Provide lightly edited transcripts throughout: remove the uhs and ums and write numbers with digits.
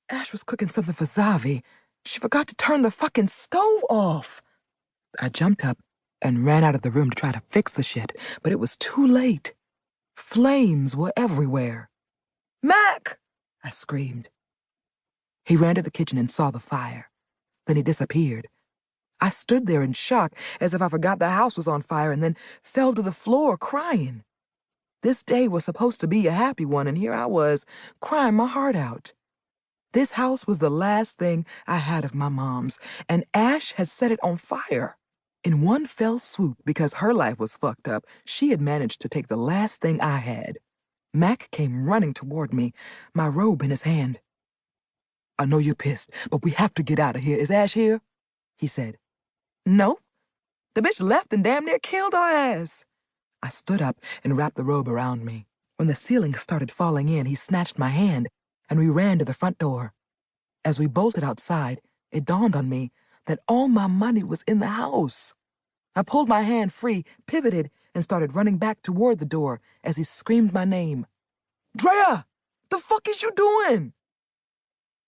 Ash was cooking something for Zavi. She forgot to turn the fucking stove off. I jumped up and ran out of the room to try to fix the shit, but it was too late. Flames were everywhere. "Mac!" I screamed. He ran to the kitchen and saw the fire. Then he disappeared. I stood there in shock, as if I forgot the house was on fire, and then fell to the floor crying. This day was supposed to be a happy one, and here I was, crying my heart out. This house was the last thing I had of my mom's, and Ash had set it on fire. In one fell swoop, because her life was fucked up, she had managed to take the last thing I had. Mac came running toward me, my robe in his hand. "I know you're pissed, but we have to get out of here. Is Ash here?" he said. "No. The bitch left and damn near killed our ass." I stood up and wrapped the robe around me. When the ceiling started falling in, he snatched my hand, and we ran to the front door. As we bolted outside, it dawned on me that all my money was in the house. I pulled my hand free, pivoted, and started running back toward the door as he screamed my name. "Drea! The fuck is you doing?"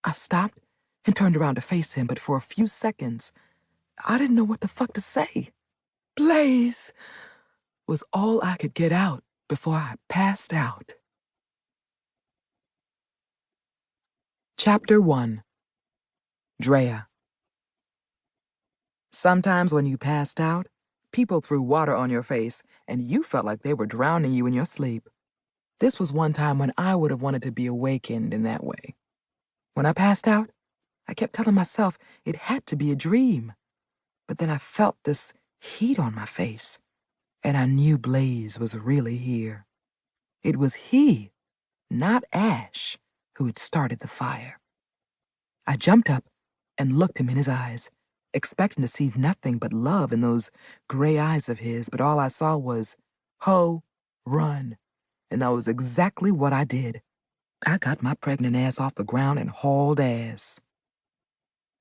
I stopped and turned around to face him, but for a few seconds, I didn't know what the fuck to say. "Blaze!" was all I could get out before I passed out. Chapter 1. Drea. Sometimes when you passed out, people threw water on your face, and you felt like they were drowning you in your sleep. This was one time when I would have wanted to be awakened in that way. When I passed out, I kept telling myself it had to be a dream. But then I felt this heat on my face, and I knew Blaze was really here. It was he, not Ash, who had started the fire. I jumped up and looked him in his eyes, expecting to see nothing but love in those gray eyes of his, but all I saw was, "Ho, run." And that was exactly what I did. I got my pregnant ass off the ground and hauled ass.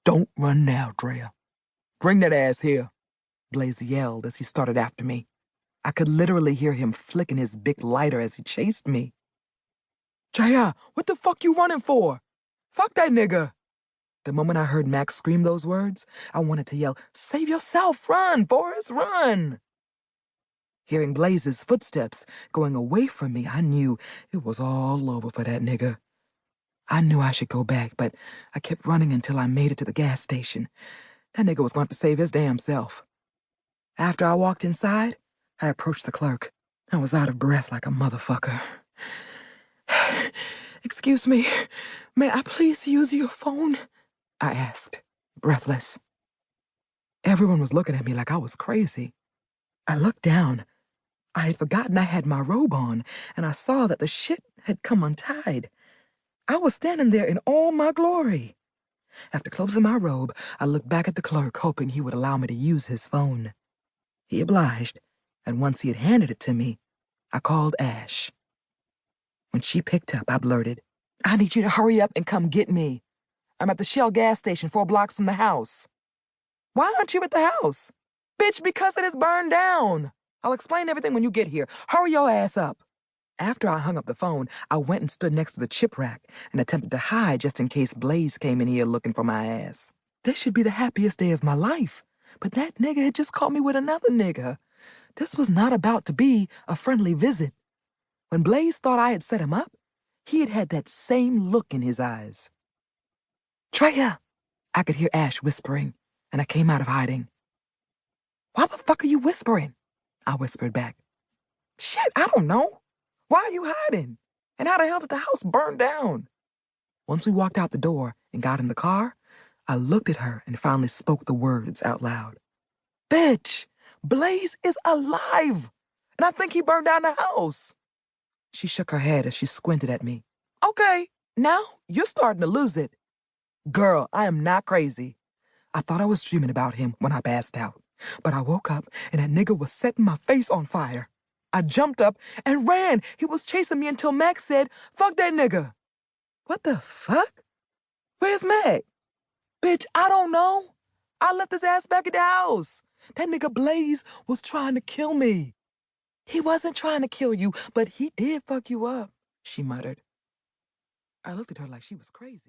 "Don't run now, Drea. Bring that ass here," Blaze yelled as he started after me. I could literally hear him flicking his big lighter as he chased me. "Drea, what the fuck you running for? Fuck that nigga." The moment I heard Max scream those words, I wanted to yell, "Save yourself! Run, Forrest, run!" Hearing Blaze's footsteps going away from me, I knew it was all over for that nigga. I knew I should go back, but I kept running until I made it to the gas station. That nigga was going to save his damn self. After I walked inside, I approached the clerk. I was out of breath like a motherfucker. "Excuse me, may I please use your phone?" I asked, breathless. Everyone was looking at me like I was crazy. I looked down. I had forgotten I had my robe on, and I saw that the shit had come untied. I was standing there in all my glory. After closing my robe, I looked back at the clerk, hoping he would allow me to use his phone. He obliged, and once he had handed it to me, I called Ash. When she picked up, I blurted, "I need you to hurry up and come get me. I'm at the Shell gas station 4 blocks from the house." "Why aren't you at the house?" "Bitch, because it is burned down. I'll explain everything when you get here. Hurry your ass up." After I hung up the phone, I went and stood next to the chip rack and attempted to hide just in case Blaze came in here looking for my ass. This should be the happiest day of my life, but that nigga had just caught me with another nigga. This was not about to be a friendly visit. When Blaze thought I had set him up, he had that same look in his eyes. "Drea!" I could hear Ash whispering, and I came out of hiding. "Why the fuck are you whispering?" I whispered back. "Shit, I don't know. Why are you hiding? And how the hell did the house burn down?" Once we walked out the door and got in the car, I looked at her and finally spoke the words out loud. "Bitch, Blaze is alive, and I think he burned down the house." She shook her head as she squinted at me. "Okay, now you're starting to lose it." "Girl, I am not crazy. I thought I was dreaming about him when I passed out, but I woke up and that nigga was setting my face on fire. I jumped up and ran. He was chasing me until Max said, 'Fuck that nigga.'" "What the fuck? Where's Mac?" "Bitch, I don't know. I left his ass back at the house. That nigga Blaze was trying to kill me." "He wasn't trying to kill you, but he did fuck you up," she muttered. I looked at her like she was crazy.